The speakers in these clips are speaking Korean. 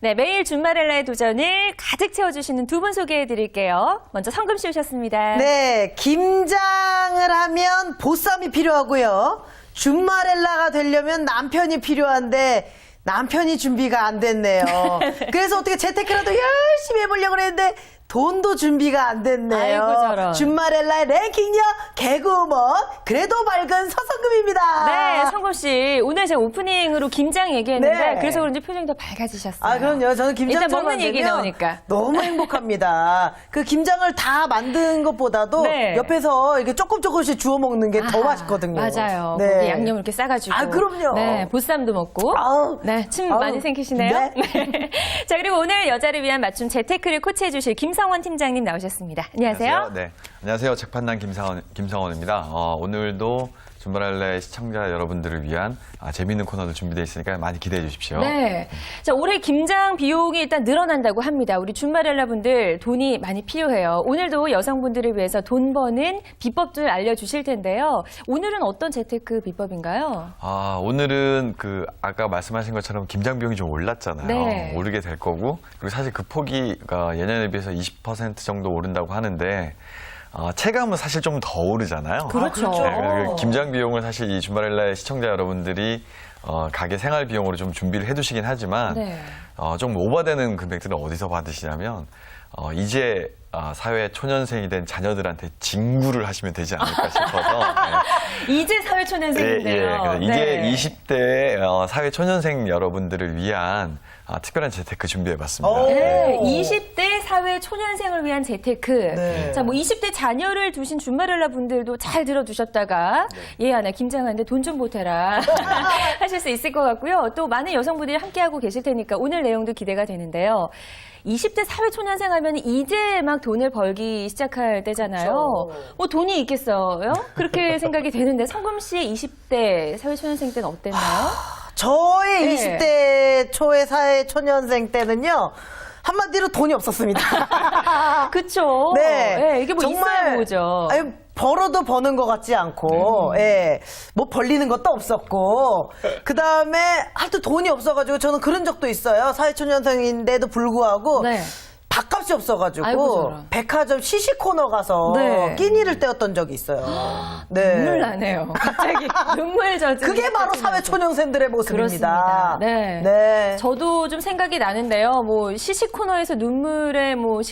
네, 매일 준마렐라의 도전을 가득 채워주시는 두 분 소개해드릴게요. 먼저 성금 씨 오셨습니다. 네, 김장을 하면 보쌈이 필요하고요. 준마렐라가 되려면 남편이 필요한데 남편이 준비가 안 됐네요. 그래서 어떻게 재테크라도 열심히 해보려고 했는데 돈도 준비가 안 됐네요. 아이고, 저런. 준마렐라의 랭킹녀 개그우먼 그래도 밝은 서성금입니다. 네, 성금 씨 오늘 제가 오프닝으로 김장 얘기했는데 네. 그래서 그런지 표정이 더 밝아지셨어요. 아, 그럼요. 저는 김장 일단 먹는 얘기 나오니까. 너무 행복합니다. 그 김장을 다 만든 것보다도 네. 옆에서 이렇게 조금씩 주워 먹는 게 더 아하, 맛있거든요. 맞아요. 네. 거기 양념을 이렇게 싸가지고. 아, 그럼요. 네, 보쌈도 먹고. 아우, 네, 침 아우, 많이 생기시네요. 네. 네. 자, 그리고 오늘 여자를 위한 맞춤 재테크를 코치해주실 김성원 팀장님 나오셨습니다. 안녕하세요. 네, 안녕하세요. 책판단 김성원입니다. 오늘도 준마렐라 시청자 여러분들을 위한 재미있는 코너도 준비되어 있으니까 많이 기대해 주십시오. 네. 자, 올해 김장 비용이 일단 늘어난다고 합니다. 우리 준마렐라 분들 돈이 많이 필요해요. 오늘도 여성분들을 위해서 돈 버는 비법들 알려주실 텐데요. 오늘은 어떤 재테크 비법인가요? 오늘은 아까 말씀하신 것처럼 김장 비용이 좀 올랐잖아요. 네. 오르게 될 거고, 그리고 사실 그 폭이가 예년에 비해서 20% 정도 오른다고 하는데, 체감은 사실 좀 더 오르잖아요. 그렇죠. 그래서 김장 비용을 사실 이 준마렐라의 시청자 여러분들이 가게 생활 비용으로 좀 준비를 해두시긴 하지만 네. 좀 오버되는 금액들은 어디서 받으시냐면 이제 사회 초년생이 된 자녀들한테 징구를 하시면 되지 않을까 싶어서 이제 사회초년생인데요. 그래서 네. 이제 20대 사회 초년생 여러분들을 위한 특별한 재테크 준비해봤습니다. 네, 20대 사회 초년생을 위한 재테크. 네. 자, 뭐 20대 자녀를 두신 준마렐라 분들도 잘 들어두셨다가 얘 하나 김장하는데 돈 좀 보태라 하실 수 있을 것 같고요. 또 많은 여성분들이 함께하고 계실 테니까 오늘 내용도 기대가 되는데요. 20대 사회 초년생 하면 이제 막 돈을 벌기 시작할 때잖아요. 그렇죠. 뭐 돈이 있겠어요? 그렇게 생각이 되는데 성금 씨의 20대 사회 초년생 때는 어땠나요? 저의 네. 20대 초의 사회 초년생 때는요. 한마디로 돈이 없었습니다. 그쵸. 네. 이게 뭐 있어야 보죠. 아니, 벌어도 버는 것 같지 않고, 예. 뭐 벌리는 것도 없었고, 그 다음에 하여튼 돈이 없어가지고 저는 그런 적도 있어요. 사회초년생인데도 불구하고. 네. 밥값이 없어가지고 아이고, 저런. 백화점 시식코너 가서 네. 끼니를 때웠던 적이 있어요. 네. 눈물 나네요. 갑자기 눈물 젖은. 그게 바로 사회초년생들의 모습입니다. 그렇습니다. 네. 네. 저도 좀 생각이 나는데요. 뭐 시식 코너에서 눈물에 뭐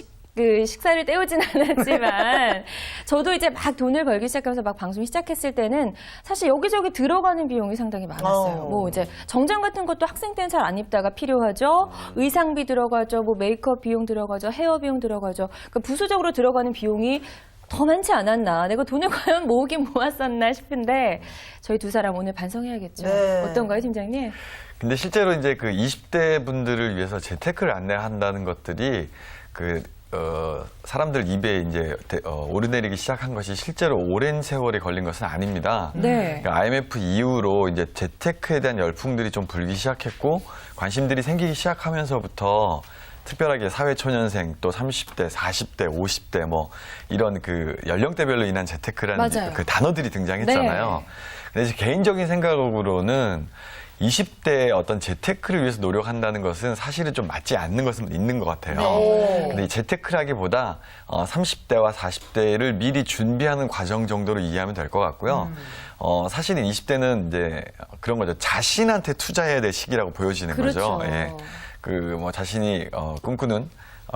식사를 때우진 않았지만 저도 이제 막 돈을 벌기 시작하면서 막 방송 시작했을 때는 사실 여기저기 들어가는 비용이 상당히 많았어요. 뭐 이제 정장 같은 것도 학생 때는 잘 안 입다가 필요하죠. 의상비 들어가죠. 뭐 메이크업 비용 들어가죠. 헤어 비용 들어가죠. 그러니까 부수적으로 들어가는 비용이 더 많지 않았나. 내가 돈을 과연 모으긴 모았었나 싶은데 저희 두 사람 오늘 반성해야겠죠. 네. 어떤가요, 팀장님? 근데 실제로 이제 20대 분들을 위해서 재테크를 안내한다는 것들이 사람들 입에 이제 오르내리기 시작한 것이 실제로 오랜 세월이 걸린 것은 아닙니다. 네. 그러니까 IMF 이후로 이제 재테크에 대한 열풍들이 좀 불기 시작했고 관심들이 생기기 시작하면서부터 특별하게 사회초년생 또 30대, 40대, 50대 뭐 이런 연령대별로 인한 재테크라는 맞아요. 그 단어들이 등장했잖아요. 네. 근데 이제 개인적인 생각으로는 20대의 어떤 재테크를 위해서 노력한다는 것은 사실은 좀 맞지 않는 것은 있는 것 같아요. 네. 근데 이 재테크라기보다 30대와 40대를 미리 준비하는 과정 정도로 이해하면 될 것 같고요. 사실은 20대는 이제 그런 거죠. 자신한테 투자해야 될 시기라고 보여지는 그렇죠. 거죠. 예. 자신이 꿈꾸는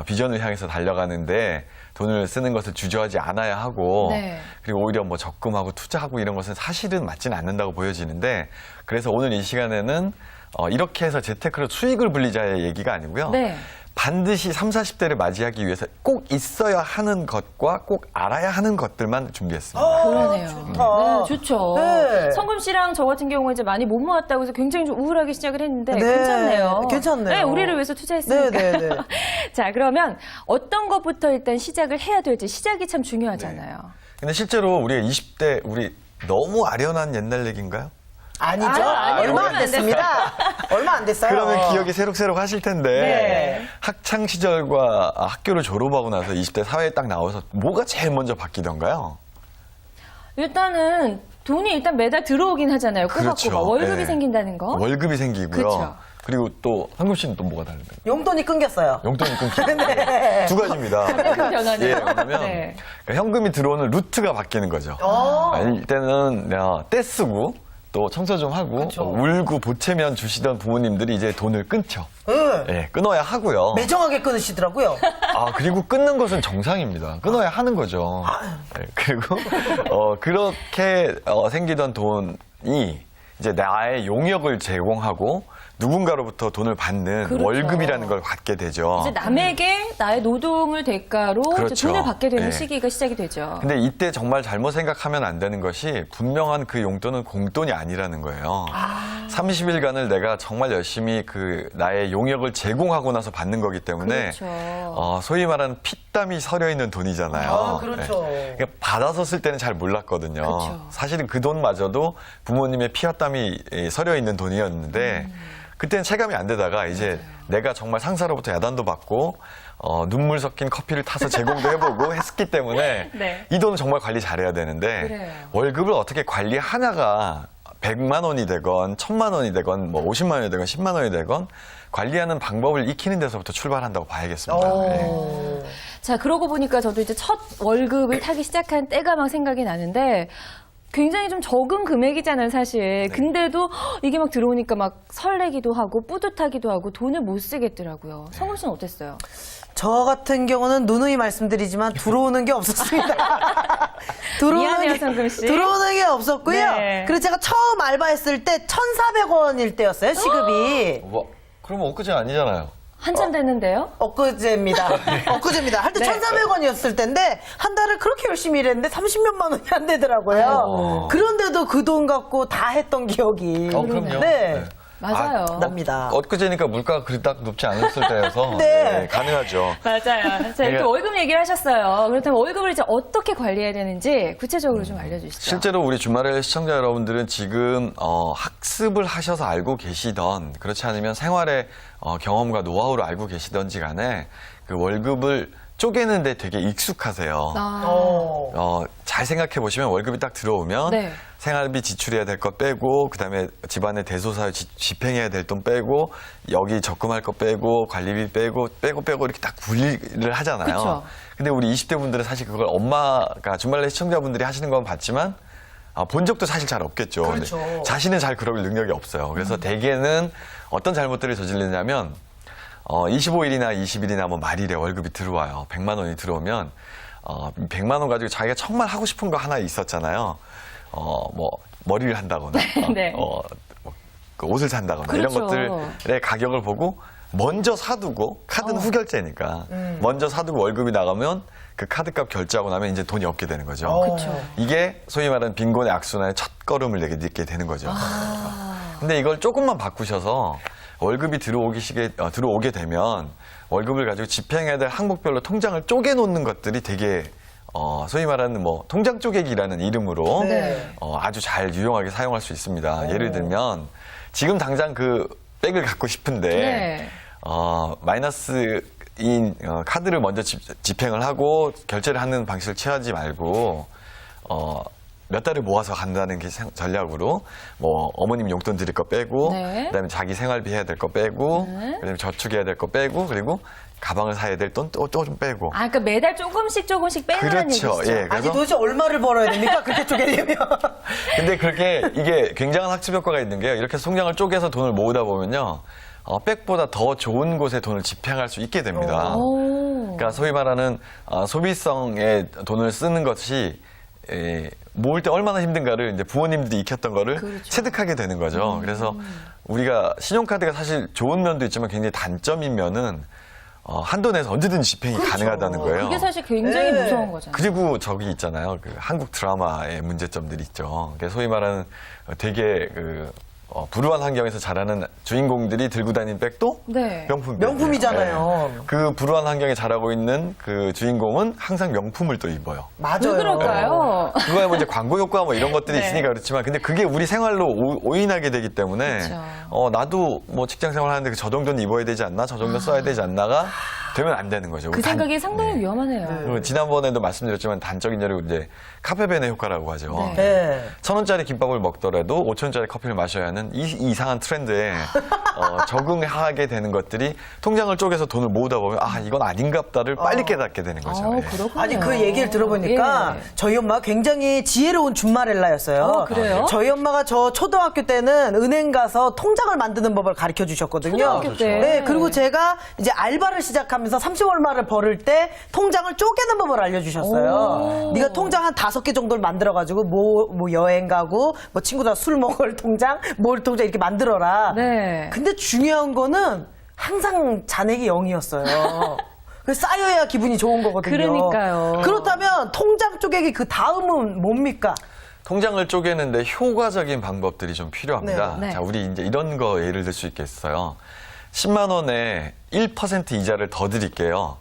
비전을 향해서 달려가는데 돈을 쓰는 것을 주저하지 않아야 하고 네. 그리고 오히려 뭐 적금하고 투자하고 이런 것은 사실은 맞지는 않는다고 보여지는데 그래서 오늘 이 시간에는 이렇게 해서 재테크로 수익을 불리자의 얘기가 아니고요. 네. 반드시 30, 40대를 맞이하기 위해서 꼭 있어야 하는 것과 꼭 알아야 하는 것들만 준비했습니다. 그러네요. 좋다. 네, 좋죠. 네. 성금 씨랑 저 같은 경우에 이제 많이 못 모았다고 해서 굉장히 좀 우울하게 시작을 했는데 네, 괜찮네요. 괜찮네요. 네, 우리를 위해서 투자했으니까. 네, 네, 네. 자, 그러면 어떤 것부터 일단 시작을 해야 될지 시작이 참 중요하잖아요. 근데 실제로 우리가 20대 우리 너무 아련한 옛날 얘기인가요? 아니죠. 아니요. 얼마 그러면 안 안 됐습니다. 얼마 안 됐어요. 그러면 기억이 새록새록 하실 텐데 네. 학창 시절과 학교를 졸업하고 나서 20대 사회에 딱 나와서 뭐가 제일 먼저 바뀌던가요? 일단은 돈이 일단 매달 들어오긴 하잖아요. 꼬박꼬박. 그렇죠. 월급이 네. 생긴다는 거. 월급이 생기고요. 그렇죠. 그리고 또 황금 씨는 또 뭐가 다른가요? 용돈이 끊겼어요. 용돈이 끊기고 네. 두 가지입니다. 큰 변화네요. 예, 왜냐면 네. 그러니까 현금이 들어오는 루트가 바뀌는 거죠. 이때는 떼 쓰고 또 청소 좀 하고 그쵸. 울고 보채면 주시던 부모님들이 이제 돈을 끊죠. 네. 예, 끊어야 하고요. 매정하게 끊으시더라고요. 그리고 끊는 것은 정상입니다. 끊어야 하는 거죠. 예, 그리고 그렇게 생기던 돈이 이제 나의 용역을 제공하고 누군가로부터 돈을 받는 그렇죠. 월급이라는 걸 받게 되죠. 이제 남에게 나의 노동을 대가로 이제 그렇죠. 돈을 받게 되는 네. 시기가 시작이 되죠. 근데 이때 정말 잘못 생각하면 안 되는 것이 분명한 그 용돈은 공돈이 아니라는 거예요. 30일간을 내가 정말 열심히 그 나의 용역을 제공하고 나서 받는 거기 때문에 그렇죠. 소위 말하는 피땀이 서려 있는 돈이잖아요. 그렇죠. 네. 그러니까 받아서 쓸 때는 잘 몰랐거든요. 그렇죠. 사실은 그 돈마저도 부모님의 피와 땀이 서려 있는 돈이었는데 그때는 체감이 안 되다가 이제 내가 정말 상사로부터 야단도 받고 눈물 섞인 커피를 타서 제공도 해보고 했기 때문에 네. 이 돈은 정말 관리 잘해야 되는데 그래요. 월급을 어떻게 관리하나가 100만 원이 되건 1000만 원이 되건 뭐 50만 원이 되건 10만 원이 되건 관리하는 방법을 익히는 데서부터 출발한다고 봐야겠습니다. 네. 자, 그러고 보니까 저도 이제 첫 월급을 타기 시작한 때가 막 생각이 나는데 굉장히 좀 적은 금액이잖아요, 사실. 근데도 이게 막 들어오니까 막 설레기도 하고 뿌듯하기도 하고 돈을 못 쓰겠더라고요. 성훈 씨는 어땠어요? 저 같은 경우는 누누이 말씀드리지만 들어오는 게 없었습니다. 미안해요, 성금 씨. 들어오는 게 없었고요. 네. 그리고 제가 처음 알바했을 때 1,400원일 때였어요, 시급이. 그러면 엊그제 아니잖아요. 한참 됐는데요? 엊그제입니다. 엊그제입니다. 할 때 네. 1,400원이었을 텐데 한 달을 그렇게 열심히 일했는데 30몇만 원이 안 되더라고요. 그런데도 그 돈 갖고 다 했던 기억이. 그럼요. 네. 맞아요. 납니다. 엊그제니까 물가가 그렇게 높지 않았을 때여서 네. 가능하죠. 맞아요. 자, 이렇게 그러니까- 월급 얘기를 하셨어요. 그렇다면 월급을 이제 어떻게 관리해야 되는지 구체적으로 좀 알려주시죠. 실제로 우리 주말에 시청자 여러분들은 지금 학습을 하셔서 알고 계시던 그렇지 않으면 생활의 경험과 노하우를 알고 계시던지 간에 그 월급을 쪼개는데 되게 익숙하세요. 잘 생각해 보시면 월급이 딱 들어오면 네. 생활비 지출해야 될 거 빼고 그다음에 집안의 대소사 집행해야 될 돈 빼고 여기 적금할 거 빼고 관리비 빼고 이렇게 딱 분리를 하잖아요. 그쵸. 근데 우리 20대 분들은 사실 그걸 엄마가 주말에 시청자분들이 하시는 건 봤지만 본 적도 사실 잘 없겠죠. 그렇죠. 근데 자신은 잘 그럴 능력이 없어요. 그래서 대개는 어떤 잘못들을 저지르냐면 25일이나 20일이나 뭐 말일에 월급이 들어와요. 100만 원이 들어오면 100만 원 가지고 자기가 정말 하고 싶은 거 하나 있었잖아요. 뭐 머리를 한다거나 네. 그 옷을 산다거나 그렇죠. 이런 것들의 가격을 보고 먼저 사두고 카드는 후결제니까 먼저 사두고 월급이 나가면 그 카드값 결제하고 나면 이제 돈이 없게 되는 거죠. 그렇죠. 이게 소위 말하는 빈곤의 악순환의 첫 걸음을 내게 되는 거죠. 근데 이걸 조금만 바꾸셔서 월급이 들어오게 되면 월급을 가지고 집행해야 될 항목별로 통장을 쪼개놓는 것들이 되게 소위 말하는 뭐 통장 쪼개기라는 이름으로 네. 아주 잘 유용하게 사용할 수 있습니다. 예를 들면 지금 당장 그 백을 갖고 싶은데 네. 마이너스인 카드를 먼저 집행을 하고 결제를 하는 방식을 취하지 말고 몇 달을 모아서 간다는 게 전략으로 뭐 어머님 용돈 드릴 거 빼고 네. 그다음에 자기 생활비 해야 될 거 빼고 네. 그다음에 저축해야 될 거 빼고 그리고 가방을 사야 될 돈 또 좀 빼고 그러니까 매달 조금씩 빼라는 그렇죠. 얘기죠. 예. 아니 그래서 도대체 얼마를 벌어야 됩니까? 그렇게 쪼개려면. 근데 그렇게 이게 굉장한 학습 효과가 있는 게요. 이렇게 통장을 쪼개서 돈을 모으다 보면요. 백보다 더 좋은 곳에 돈을 집행할 수 있게 됩니다. 그러니까 소위 말하는 소비성에 돈을 쓰는 것이 모을 때 얼마나 힘든가를 이제 부모님들이 익혔던 거를 그렇죠. 체득하게 되는 거죠. 그래서 우리가 신용카드가 사실 좋은 면도 있지만 굉장히 단점인 면은 한도 내에서 언제든지 집행이 가능하다는 거예요. 그게 사실 굉장히 네. 무서운 거잖아요. 그리고 저기 있잖아요. 그 한국 드라마의 문제점들이 있죠. 그러니까 소위 말하는 되게 불우한 환경에서 자라는 주인공들이 들고 다니는 백도 네. 명품이잖아요. 그 불우한 환경에 자라고 있는 그 주인공은 항상 명품을 또 입어요. 맞아요. 왜 그럴까요? 그거야 뭐 이제 광고 효과 뭐 이런 것들이 네. 있으니까 그렇지만 근데 그게 우리 생활로 오인하게 되기 때문에 그렇죠. 나도 뭐 직장 생활하는데 저 정도는 입어야 되지 않나 저 정도 써야 되지 않나가 되면 안 되는 거죠. 그 생각이 상당히 위험하네요. 그리고 지난번에도 말씀드렸지만 단적인 예로 이제 카페베네 효과라고 하죠. 네. 네. 1,000원짜리 김밥을 먹더라도 5,000원짜리 커피를 마셔야 하는 이 이상한 트렌드에 적응하게 되는 것들이 통장을 쪼개서 돈을 모으다 보면 아 이건 아닌갑다를 빨리 깨닫게 되는 거죠. 예. 그렇군요. 아니 그 얘기를 들어보니까 예. 저희 엄마가 굉장히 지혜로운 준마렐라였어요. 그래요? 저희 엄마가 저 초등학교 때는 은행 가서 통장을 만드는 법을 가르쳐 주셨거든요. 초등학교 때? 네, 그리고 제가 이제 알바를 시작하면서 30얼마를 벌을 때 통장을 쪼개는 법을 알려주셨어요. 네가 통장 한 5개 정도를 만들어가지고 뭐 여행 가고 뭐 친구들 술 먹을 통장, 뭘 통장 이렇게 만들어라. 네. 근데 중요한 거는 항상 잔액이 0이었어요. 그래서 쌓여야 기분이 좋은 거거든요. 그러니까요. 그렇다면 통장 쪼개기 그 다음은 뭡니까? 통장을 쪼개는데 효과적인 방법들이 좀 필요합니다. 네. 네. 자, 우리 이제 이런 거 예를 들 수 있겠어요. 10만 원에 1% 이자를 더 드릴게요.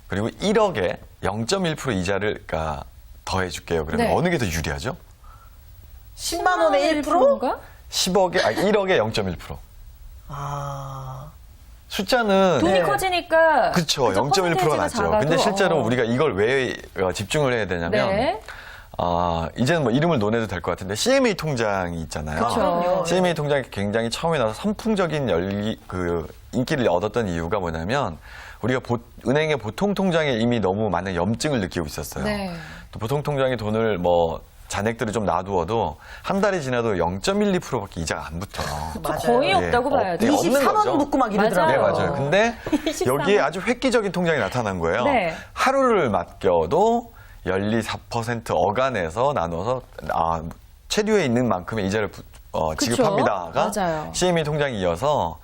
그리고 1억에 0.1% 이자를 더 해줄게요. 그러면 네. 어느 게 더 유리하죠? 10만 원에 1%? 1%인가? 1억에 0.1%. 아. 숫자는 돈이 네. 커지니까 그렇죠. 그쵸, 0.1%가 퍼센테이지가 낮죠. 작아도, 근데 실제로 우리가 이걸 왜 집중을 해야 되냐면 네. 이제는 뭐 이름을 논해도 될 것 같은데 CMA 통장이 있잖아요. 그렇죠. CMA 통장이 굉장히 처음에 나서 선풍적인 인기를 얻었던 이유가 뭐냐면 우리가 은행의 보통 통장에 이미 너무 많은 염증을 느끼고 있었어요. 네. 또 보통 통장에 돈을 잔액들을 좀 놔두어도 한 달이 지나도 0.12%밖에 이자가 안 붙어요. 맞아요. 거의 예, 없다고 봐야죠. 없는 23원 거죠. 붙고 막 이러더라고요. 네, 맞아요. 근데 23원. 여기에 아주 획기적인 통장이 나타난 거예요. 네. 하루를 맡겨도 연리 4% 어간에서 나눠서 체류에 있는 만큼의 이자를 지급합니다가 맞아요. CME 통장이 이어서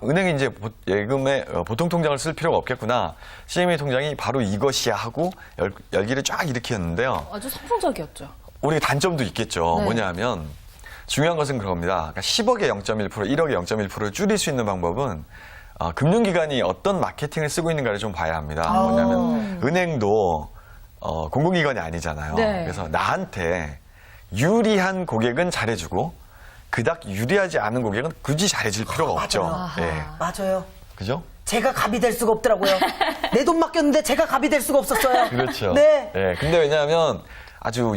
은행이 이제 예금에 보통 통장을 쓸 필요가 없겠구나. CME 통장이 바로 이것이야 하고 열기를 쫙 일으켰는데요. 아주 선풍적이었죠. 우리가 단점도 있겠죠. 네. 뭐냐면 중요한 것은 그겁니다. 그러니까 10억에 0.1%, 1억에 0.1%를 줄일 수 있는 방법은 금융기관이 어떤 마케팅을 쓰고 있는가를 좀 봐야 합니다. 뭐냐면 은행도 공공기관이 아니잖아요. 네. 그래서 나한테 유리한 고객은 잘해주고 그닥 유리하지 않은 고객은 굳이 잘해줄 필요가 없죠. 아하. 예. 맞아요. 그죠? 제가 갑이 될 수가 없더라고요. 내 돈 맡겼는데 제가 갑이 될 수가 없었어요. 그렇죠. 네. 예, 근데 왜냐하면 아주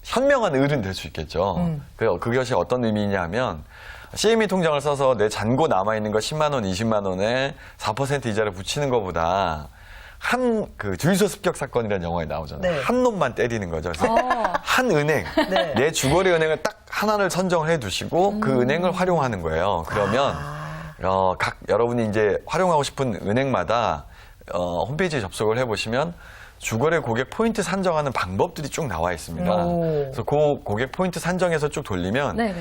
현명한 을은 될 수 있겠죠. 그것이 어떤 의미냐면 CME 통장을 써서 내 잔고 남아있는 거 10만 원, 20만 원에 4% 이자를 붙이는 것보다 주유소 습격 사건이라는 영화에 나오잖아요. 네. 한 놈만 때리는 거죠. 그래서 어. 한 은행, 네. 내 주거래 은행을 딱 하나를 선정을 해 두시고 그 은행을 활용하는 거예요. 그러면 여러분이 이제 활용하고 싶은 은행마다 홈페이지에 접속을 해보시면 주거래 고객 포인트 산정하는 방법들이 쭉 나와 있습니다. 오. 그래서 그 고객 포인트 산정해서 쭉 돌리면 네네.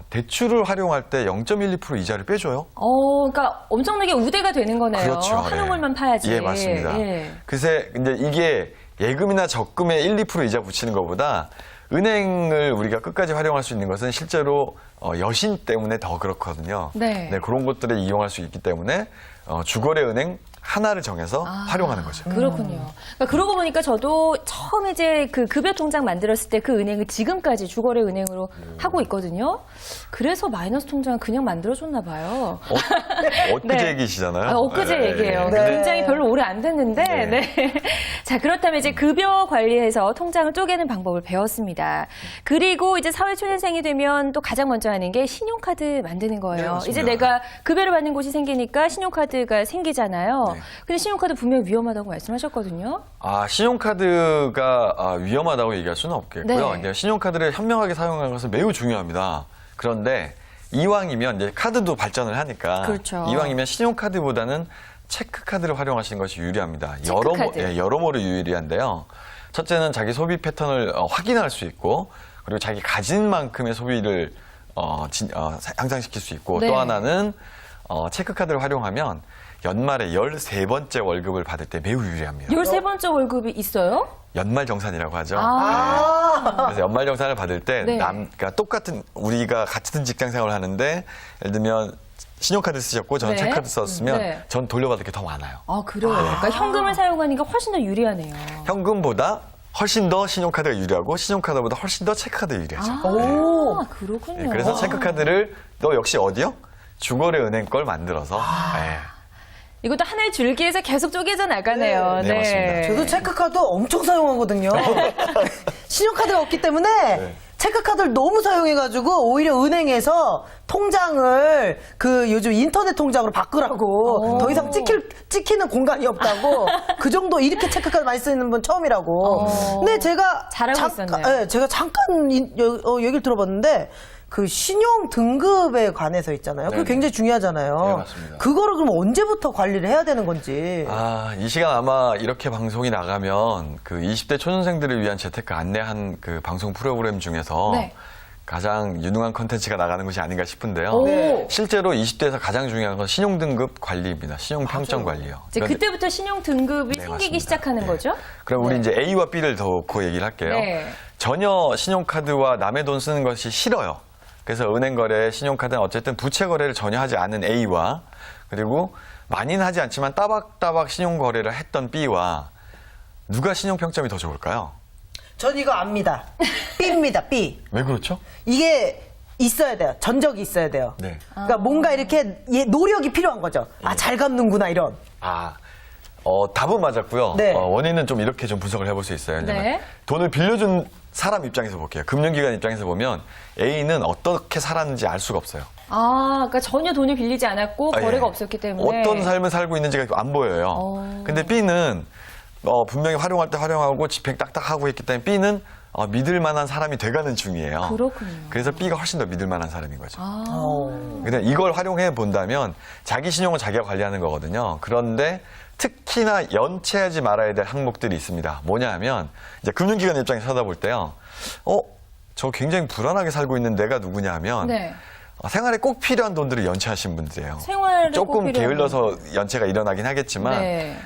대출을 활용할 때 0.12% 이자를 빼줘요. 그러니까 엄청나게 우대가 되는 거네요. 그렇죠. 한 예. 우물만 파야지. 예, 맞습니다. 예. 근데 이게 예금이나 적금에 1, 2% 이자 붙이는 것보다 은행을 우리가 끝까지 활용할 수 있는 것은 실제로 여신 때문에 더 그렇거든요. 네. 그런 것들을 이용할 수 있기 때문에 주거래 은행 하나를 정해서 활용하는 거죠. 그렇군요. 그러니까 그러고 보니까 저도 처음 이제 그 급여 통장 만들었을 때 그 은행을 지금까지 주거래 은행으로 하고 있거든요. 그래서 마이너스 통장을 그냥 만들어줬나 봐요. 엊그제 네. 얘기시잖아요. 엊그제 예, 얘기예요. 예. 네. 굉장히 별로 오래 안 됐는데, 네. 네. 자, 그렇다면 이제 급여 관리해서 통장을 쪼개는 방법을 배웠습니다. 그리고 이제 사회초년생이 되면 또 가장 먼저 하는 게 신용카드 만드는 거예요. 네, 맞습니다. 이제 내가 급여를 받는 곳이 생기니까 신용카드가 생기잖아요. 네. 근데 신용카드 분명히 위험하다고 말씀하셨거든요. 신용카드가 위험하다고 얘기할 수는 없겠고요. 네. 이제 신용카드를 현명하게 사용하는 것은 매우 중요합니다. 그런데 이왕이면 이제 카드도 발전을 하니까 그렇죠. 이왕이면 신용카드보다는 체크카드를 활용하시는 것이 유리합니다. 체크카드. 여러모로 유리한데요. 첫째는 자기 소비 패턴을 확인할 수 있고 그리고 자기 가진 만큼의 소비를 향상시킬 수 있고 네. 또 하나는 체크카드를 활용하면 연말에 13번째 월급을 받을 때 매우 유리합니다. 13번째 월급이 있어요? 연말정산이라고 하죠. 아. 그래서 연말정산을 받을 때 네. 그러니까 똑같은 우리가 같은 직장 생활을 하는데 예를 들면 신용카드 쓰셨고 저는 네. 체크카드 썼으면 네. 전 돌려받을 게 더 많아요. 그래요. 그러니까 현금을 사용하니까 훨씬 더 유리하네요. 현금보다 훨씬 더 신용카드가 유리하고 신용카드보다 훨씬 더 체크카드가 유리하죠. 오. 그렇군요. 네, 그래서 체크카드를 또 역시 어디요? 주거래 은행 걸 만들어서 네. 이것도 하나의 줄기에서 계속 쪼개져 나가네요. 네, 맞습니다. 저도 체크카드 엄청 사용하거든요. 신용카드가 없기 때문에 체크카드를 너무 사용해가지고 오히려 은행에서 통장을 그 요즘 인터넷 통장으로 바꾸라고 더 이상 찍히는 공간이 없다고 그 정도 이렇게 체크카드 많이 쓰는 분 처음이라고. 근데 제가 잘하고 있었네요. 네, 제가 잠깐 얘기를 들어봤는데 그 신용 등급에 관해서 있잖아요. 그게 네네. 굉장히 중요하잖아요. 네, 맞습니다. 그거를 그럼 언제부터 관리를 해야 되는 건지. 이 시간 아마 이렇게 방송이 나가면 그 20대 초년생들을 위한 재테크 안내한 그 방송 프로그램 중에서 네. 가장 유능한 콘텐츠가 나가는 것이 아닌가 싶은데요. 오. 실제로 20대에서 가장 중요한 건 신용등급 관리입니다. 신용평점 관리요. 이제 그때부터 신용 등급이 네, 생기기 맞습니다. 시작하는 네. 거죠? 그럼 우리 이제 A와 B를 더 놓고 얘기를 할게요. 네. 전혀 신용카드와 남의 돈 쓰는 것이 싫어요. 그래서 은행 거래, 신용카드는 어쨌든 부채 거래를 전혀 하지 않은 A와 그리고 많이는 하지 않지만 따박따박 신용 거래를 했던 B와 누가 신용평점이 더 좋을까요? 전 이거 압니다. B입니다, B. 왜 그렇죠? 이게 있어야 돼요. 전적이 있어야 돼요. 네. 그러니까 뭔가 이렇게 노력이 필요한 거죠. 잘 갚는구나, 이런. 답은 맞았고요. 네. 원인은 좀 이렇게 좀 분석을 해볼 수 있어요. 왜냐면 네. 돈을 빌려준 사람 입장에서 볼게요. 금융기관 입장에서 보면 A는 어떻게 살았는지 알 수가 없어요. 그러니까 전혀 돈을 빌리지 않았고 거래가 예. 없었기 때문에 어떤 삶을 살고 있는지가 안 보여요. 근데 B는 분명히 활용할 때 활용하고 집행 딱딱하고 했기 때문에 B는 믿을 만한 사람이 돼가는 중이에요. 그렇군요. 그래서 B가 훨씬 더 믿을 만한 사람인 거죠. 어. 근데 이걸 활용해 본다면 자기 신용을 자기가 관리하는 거거든요. 그런데 특히나 연체하지 말아야 될 항목들이 있습니다. 뭐냐 하면 이제 금융기관 입장에서 쳐다볼 때요. 저 굉장히 불안하게 살고 있는 내가 누구냐 하면 네. 생활에 꼭 필요한 돈들을 연체하신 분들이에요. 생활에 꼭 조금 필요한 게을러서 연체가 일어나긴 하겠지만 네.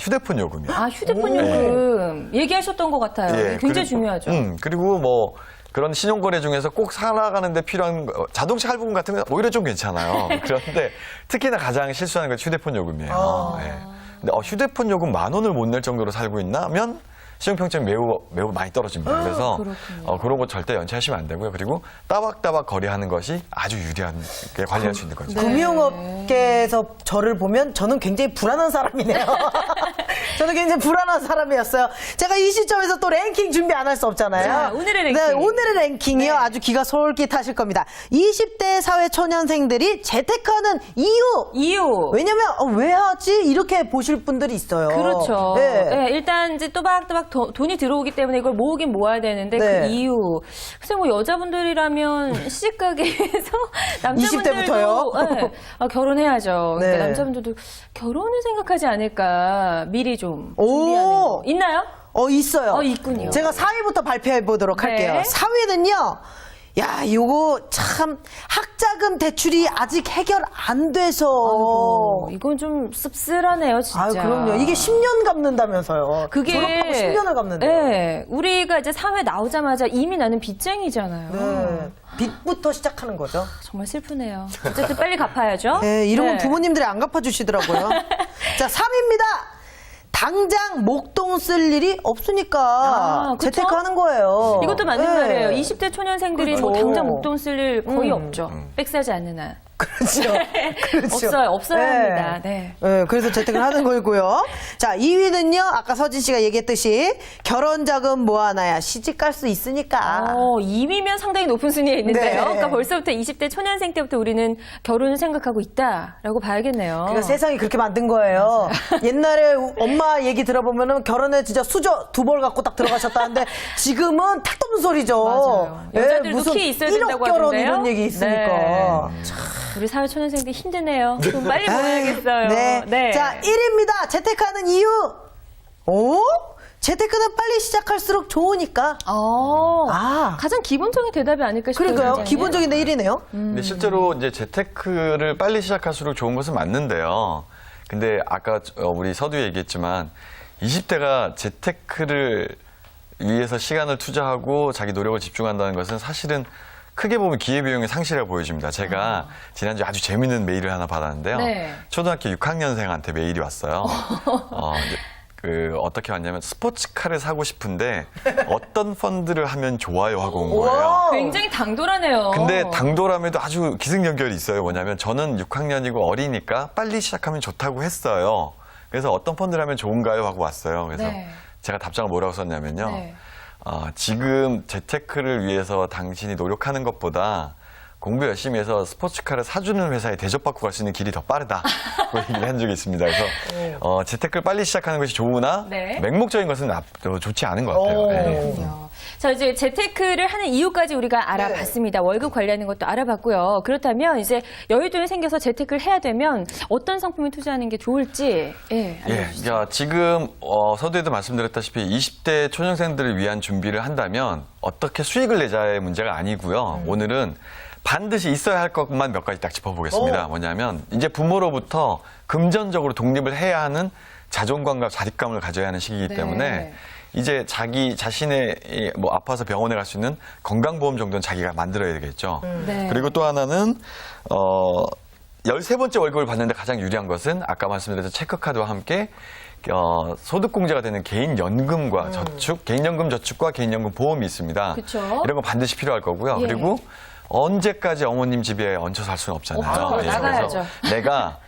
휴대폰 요금이요. 휴대폰 요금 얘기하셨던 것 같아요. 굉장히 그리고, 중요하죠. 그리고 뭐 그런 신용거래 중에서 꼭 살아가는데 필요한 자동차 할부금 같은 건 오히려 좀 괜찮아요. 그런데 특히나 가장 실수하는 건 휴대폰 요금이에요. 예. 근데 휴대폰 요금 10,000원을 못 낼 정도로 살고 있나면 신용평점이 매우 많이 떨어집니다. 그래서 그런 거 절대 연체하시면 안 되고요. 그리고 따박따박 거래하는 것이 아주 유리하게 관리할 수 있는 거죠. 금융업계에서 저를 보면 저는 굉장히 불안한 사람이네요. 저는 굉장히 불안한 사람이었어요. 제가 이 시점에서 또 랭킹 준비 안 할 수 없잖아요. 자, 오늘의 랭킹. 네, 오늘의 랭킹이요. 네. 아주 귀가 솔깃하실 겁니다. 20대 사회 초년생들이 재테크하는 이유. 왜냐면 왜 하지? 이렇게 보실 분들이 있어요. 그렇죠. 네. 네, 일단 이제 또박또박 돈이 들어오기 때문에 이걸 모으긴 모아야 되는데 네. 그 이유. 글쎄 뭐 여자분들이라면 시집가게에서 남자분들도 20대부터요? 네, 결혼해야죠. 네. 그러니까 남자분들도 결혼을 생각하지 않을까 미리 좀 오! 준비하는 거. 있나요? 있어요. 있군요. 제가 4위부터 발표해 보도록 네. 할게요. 4위는요. 야, 요거 참 학자금 대출이 아직 해결 안 돼서. 아이고, 이건 좀 씁쓸하네요, 진짜. 그럼요. 이게 10년 갚는다면서요. 그게 졸업하고 10년을 갚는데. 네, 우리가 이제 사회 나오자마자 이미 나는 빚쟁이잖아요. 네. 빚부터 시작하는 거죠. 정말 슬프네요. 어쨌든 빨리 갚아야죠. 네, 이런 건 네. 부모님들이 안 갚아주시더라고요. 자, 3위입니다. 당장 목돈 쓸 일이 없으니까 그쵸? 재테크하는 거예요. 이것도 맞는 네. 말이에요. 20대 초년생들이 뭐 그렇죠. 당장 목돈 쓸 일 거의 없죠. 백사지 않는 한. 그렇죠. 그렇죠. 없어야 네. 합니다. 네. 네, 그래서 재테크를 하는 거고요. 자, 2위는요. 아까 서진 씨가 얘기했듯이 결혼 자금 모아놔야 시집 갈 수 있으니까. 2위면 상당히 높은 순위에 있는데요. 네. 그러니까 벌써부터 20대 초년생 때부터 우리는 결혼을 생각하고 있다라고 봐야겠네요. 그러니까 세상이 그렇게 만든 거예요. 옛날에 엄마 얘기 들어보면은 결혼에 진짜 수저 2벌 갖고 딱 들어가셨다는데 지금은 택도 없는 소리죠. 맞아요. 여자들도 무슨 키 있어야 1억 된다고 결혼 하던데요. 이런 얘기 있으니까. 네. 우리 사회 초년생들 힘드네요. 좀 빨리 모아야겠어요. 네. 자, 1위입니다. 재테크하는 이유. 재테크는 빨리 시작할수록 좋으니까. 가장 기본적인 대답이 아닐까 싶어요. 그러니까요. 굉장히. 기본적인데 1위네요. 근데 실제로 이제 재테크를 빨리 시작할수록 좋은 것은 맞는데요. 근데 아까 우리 서두에 얘기했지만 20대가 재테크를 위해서 시간을 투자하고 자기 노력을 집중한다는 것은 사실은 크게 보면 기회비용의 상실을 보여줍니다. 제가 지난주에 아주 재밌는 메일을 하나 받았는데요. 네. 초등학교 6학년생한테 메일이 왔어요. 이제 어떻게 왔냐면 스포츠카를 사고 싶은데 어떤 펀드를 하면 좋아요 하고 온 거예요. 우와. 굉장히 당돌하네요. 근데 당돌함에도 아주 기승전결이 있어요. 뭐냐면 저는 6학년이고 어리니까 빨리 시작하면 좋다고 했어요. 그래서 어떤 펀드를 하면 좋은가요 하고 왔어요. 그래서 네. 제가 답장을 뭐라고 썼냐면요. 네. 지금 재테크를 위해서 당신이 노력하는 것보다 공부 열심히 해서 스포츠카를 사주는 회사에 대접받고 갈 수 있는 길이 더 빠르다. 그 얘기를 한 적이 있습니다. 그래서 재테크를 빨리 시작하는 것이 좋으나 네. 맹목적인 것은 좋지 않은 것 같아요. 오. 네. 그렇군요. 자, 이제 재테크를 하는 이유까지 우리가 알아봤습니다. 네. 월급 관리하는 것도 알아봤고요. 그렇다면 이제 여유돈이 생겨서 재테크를 해야 되면 어떤 상품에 투자하는 게 좋을지 알려주시죠. 야, 지금 서두에도 말씀드렸다시피 20대 초년생들을 위한 준비를 한다면 어떻게 수익을 내자의 문제가 아니고요. 오늘은 반드시 있어야 할 것만 몇 가지 딱 짚어보겠습니다. 뭐냐면 이제 부모로부터 금전적으로 독립을 해야 하는 자존감과 자립감을 가져야 하는 시기이기 네. 때문에 이제 자기 자신의 뭐 아파서 병원에 갈 수 있는 건강보험 정도는 자기가 만들어야 되겠죠. 네. 그리고 또 하나는 13번째 월급을 받는데 가장 유리한 것은 아까 말씀드렸던 체크카드와 함께 소득공제가 되는 개인연금과 저축, 개인연금 저축과 개인연금 보험이 있습니다. 그쵸. 이런 건 반드시 필요할 거고요. 예. 그리고 언제까지 어머님 집에 얹혀 살 수는 없잖아요. 없죠. 나가야죠. 그래서 내가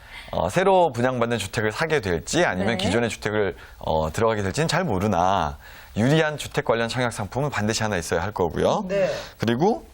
새로 분양받는 주택을 사게 될지 아니면 네. 기존의 주택을 들어가게 될지는 잘 모르나 유리한 주택 관련 청약 상품은 반드시 하나 있어야 할 거고요. 네. 그리고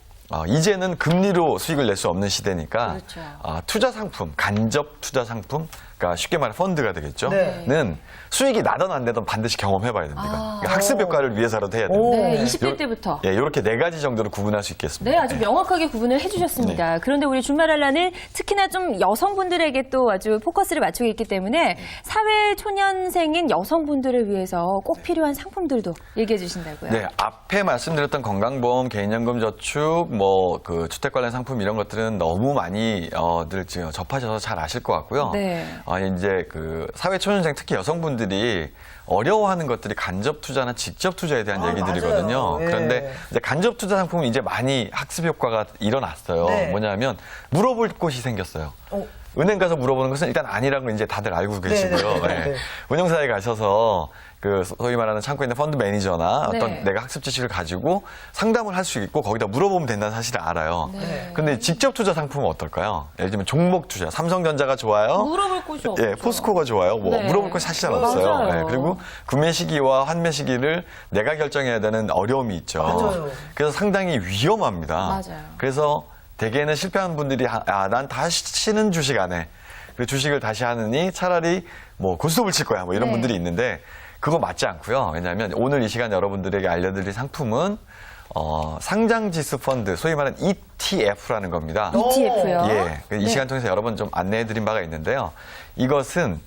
이제는 금리로 수익을 낼 수 없는 시대니까 그렇죠. 투자 상품, 간접 투자 상품, 그러니까 쉽게 말해 펀드가 되겠죠. 네. 는 수익이 나든 안 나든 반드시 경험해봐야 됩니다. 그러니까 학습 효과를 위해서라도 해야 됩니다. 네, 20대 때부터. 예, 이렇게 네 가지 정도로 구분할 수 있겠습니다. 네, 아주 명확하게 구분을 해주셨습니다. 그런데 우리 준말알라는 특히나 좀 여성분들에게 또 아주 포커스를 맞추고 있기 때문에 사회 초년생인 여성분들을 위해서 꼭 필요한 상품들도 얘기해 주신다고요. 네, 앞에 말씀드렸던 건강보험, 개인연금 저축, 뭐 그 주택 관련 상품 이런 것들은 너무 많이 늘 지금 접하셔서 잘 아실 것 같고요. 네. 이제 그 사회 초년생 특히 여성분들이 어려워하는 것들이 간접 투자나 직접 투자에 대한 얘기들이거든요. 맞아요. 예. 그런데 이제 간접 투자 상품은 이제 많이 학습 효과가 일어났어요. 네. 뭐냐면 물어볼 곳이 생겼어요. 어. 은행 가서 물어보는 것은 일단 아니라는 걸 이제 다들 알고 계시고요. 네. 네. 운영사에 가셔서 그 소위 말하는 창구에 있는 펀드 매니저나 어떤 네. 내가 학습 지식을 가지고 상담을 할 수 있고 거기다 물어보면 된다는 사실을 알아요. 네. 근데 직접 투자 상품은 어떨까요? 예를 들면 종목 투자, 삼성전자가 좋아요. 물어볼 곳이 없죠. 예, 포스코가 좋아요. 뭐 네. 물어볼 거 사실 잘 맞아요. 없어요. 예, 그리고 구매 시기와 환매 시기를 내가 결정해야 되는 어려움이 있죠. 맞아요. 그래서 상당히 위험합니다. 맞아요. 그래서 대개는 실패하는 분들이 난 다시는 주식 안 해. 그 주식을 다시 하느니 차라리 뭐 고스톱을 칠 거야. 뭐 이런 네. 분들이 있는데 그거 맞지 않고요. 왜냐하면 오늘 이 시간 여러분들에게 알려드릴 상품은 상장지수 펀드, 소위 말하는 ETF라는 겁니다. ETF요. 예, 이 시간 통해서 여러 번 좀 안내해드린 바가 있는데요. 이것은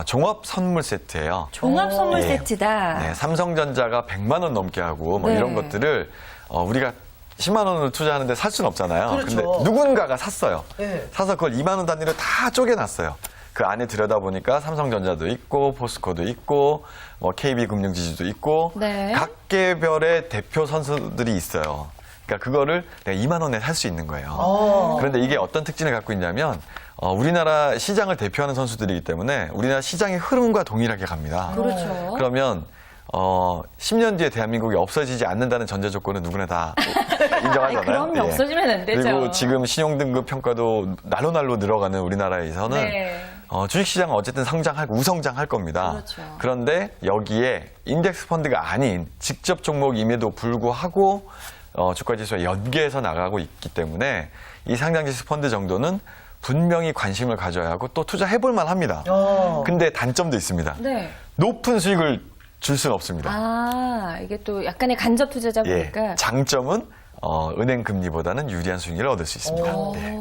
종합 선물 세트예요. 종합 선물 예. 세트다. 네, 삼성전자가 100만 원 넘게 하고 뭐 네. 이런 것들을 우리가 10만 원을 투자하는데 살 수는 없잖아요. 그렇죠. 근데 누군가가 샀어요. 네. 사서 그걸 2만 원 단위로 다 쪼개놨어요. 그 안에 들여다보니까 삼성전자도 있고 포스코도 있고 뭐 KB금융지주도 있고 네. 각 개별의 대표 선수들이 있어요. 그러니까 그거를 내가 2만 원에 살 수 있는 거예요. 그런데 이게 어떤 특징을 갖고 있냐면 우리나라 시장을 대표하는 선수들이기 때문에 우리나라 시장의 흐름과 동일하게 갑니다. 그렇죠. 그러면 10년 뒤에 대한민국이 없어지지 않는다는 전제 조건은 누구나 다 인정하잖아요. 그럼요. 예. 없어지면 안 되죠. 그리고 지금 신용등급 평가도 날로 늘어가는 우리나라에서는 네. 주식시장은 어쨌든 성장하고 우성장할 겁니다. 그렇죠. 그런데 여기에 인덱스 펀드가 아닌 직접 종목임에도 불구하고 주가지수와 연계해서 나가고 있기 때문에 이 상장지수 펀드 정도는 분명히 관심을 가져야 하고 또 투자해볼 만합니다. 근데 단점도 있습니다. 네. 높은 수익을 줄 수는 없습니다. 이게 또 약간의 간접 투자자 보니까. 예, 장점은 은행 금리보다는 유리한 수익률을 얻을 수 있습니다. 네.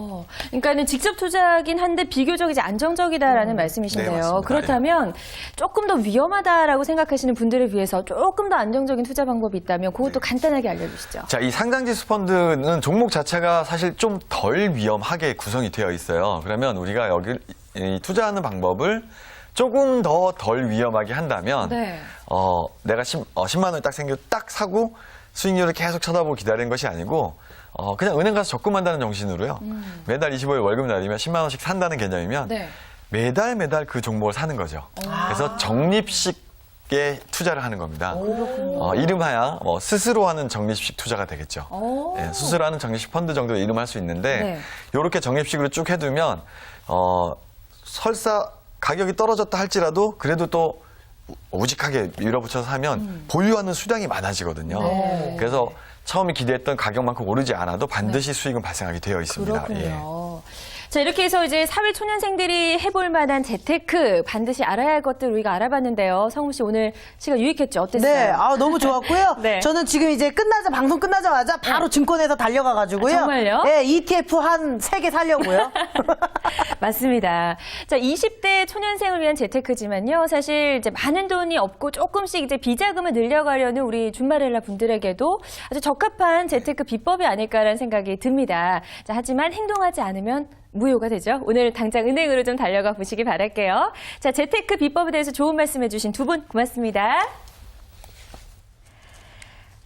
그러니까는 직접 투자긴 한데 비교적 이제 안정적이다라는 말씀이신데요. 네, 맞습니다. 그렇다면 조금 더 위험하다라고 생각하시는 분들을 위해서 조금 더 안정적인 투자 방법이 있다면 그것도 간단하게 알려주시죠. 자, 이 상장지수 펀드는 종목 자체가 사실 좀 덜 위험하게 구성이 되어 있어요. 그러면 우리가 여기 투자하는 방법을 조금 더 덜 위험하게 한다면 네. 내가 10만 원이 딱 생겨 딱 사고 수익률을 계속 쳐다보고 기다리는 것이 아니고 그냥 은행 가서 적금한다는 정신으로요. 매달 25일 월급 날이면 10만 원씩 산다는 개념이면 네. 매달 그 종목을 사는 거죠. 그래서 적립식 투자를 하는 겁니다. 이름하야 스스로 하는 적립식 투자가 되겠죠. 예, 스스로 하는 적립식 펀드 정도 이름할 수 있는데 네. 이렇게 적립식으로 쭉 해두면 설사 가격이 떨어졌다 할지라도 그래도 또 우직하게 밀어붙여서 하면 보유하는 수량이 많아지거든요. 네. 그래서 처음에 기대했던 가격만큼 오르지 않아도 반드시 수익은 발생하게 되어 있습니다. 그렇군요. 예. 자, 이렇게 해서 이제 사회 초년생들이 해볼 만한 재테크 반드시 알아야 할 것들 우리가 알아봤는데요. 성우 씨 오늘 시간 유익했죠? 어땠어요? 네, 너무 좋았고요. 네. 저는 지금 이제 방송 끝나자마자 바로 증권회사 달려가가지고요. 아, 정말요? 네, ETF 한 3개 사려고요. 맞습니다. 자, 20대 초년생을 위한 재테크지만요. 사실 이제 많은 돈이 없고 조금씩 이제 비자금을 늘려가려는 우리 준마렐라 분들에게도 아주 적합한 재테크 비법이 아닐까라는 생각이 듭니다. 자, 하지만 행동하지 않으면 무효가 되죠. 오늘 당장 은행으로 좀 달려가 보시기 바랄게요. 자, 재테크 비법에 대해서 좋은 말씀해 주신 두 분 고맙습니다.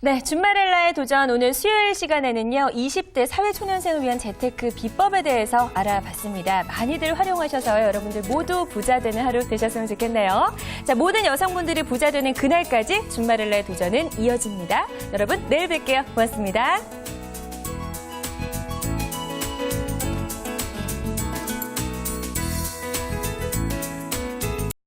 네, 준마렐라의 도전 오늘 수요일 시간에는요. 20대 사회초년생을 위한 재테크 비법에 대해서 알아봤습니다. 많이들 활용하셔서 여러분들 모두 부자 되는 하루 되셨으면 좋겠네요. 자, 모든 여성분들이 부자 되는 그날까지 준마렐라의 도전은 이어집니다. 여러분 내일 뵐게요. 고맙습니다.